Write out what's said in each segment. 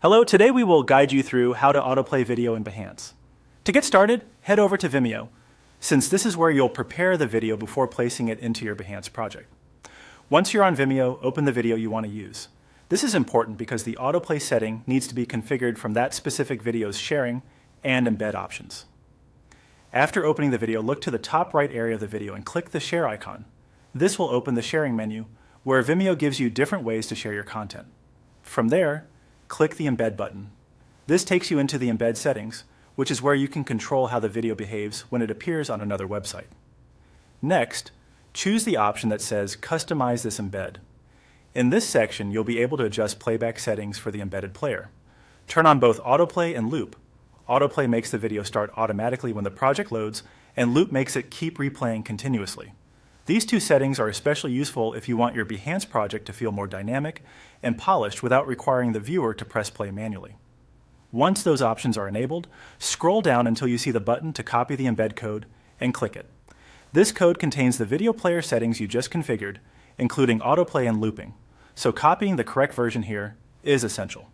Hello, today we will guide you through how to autoplay video in Behance. To get started, head over to Vimeo, since this is where you'll prepare the video before placing it into your Behance project. Once you're on Vimeo, open the video you want to use. This is important because the autoplay setting needs to be configured from that specific video's sharing and embed options. After opening the video, look to the top right area of the video and click the share icon. This will open the sharing menu, where Vimeo gives you different ways to share your content. From there, click the Embed button. This takes you into the embed settings, which is where you can control how the video behaves when it appears on another website. Next, choose the option that says Customize this embed. In this section, you'll be able to adjust playback settings for the embedded player. Turn on both autoplay and loop. Autoplay makes the video start automatically when the project loads, and loop makes it keep replaying continuously. These two settings are especially useful if you want your Behance project to feel more dynamic and polished without requiring the viewer to press play manually. Once those options are enabled, scroll down until you see the button to copy the embed code and click it. This code contains the video player settings you just configured, including autoplay and looping, so copying the correct version here is essential.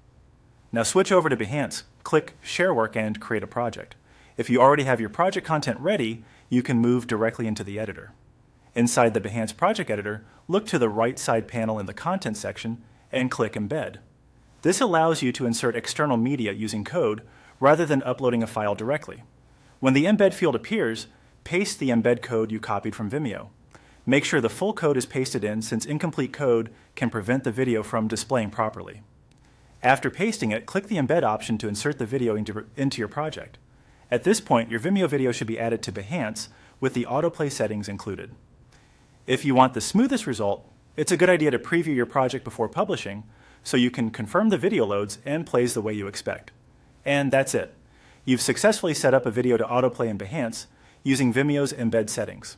Now switch over to Behance, click Share Work and create a project. If you already have your project content ready, you can move directly into the editor. Inside the Behance Project Editor, look to the right side panel in the Content section and click Embed. This allows you to insert external media using code rather than uploading a file directly. When the Embed field appears, paste the embed code you copied from Vimeo. Make sure the full code is pasted in, since incomplete code can prevent the video from displaying properly. After pasting it, click the Embed option to insert the video into your project. At this point, your Vimeo video should be added to Behance with the autoplay settings included. If you want the smoothest result, it's a good idea to preview your project before publishing so you can confirm the video loads and plays the way you expect. And that's it. You've successfully set up a video to autoplay in Behance using Vimeo's embed settings.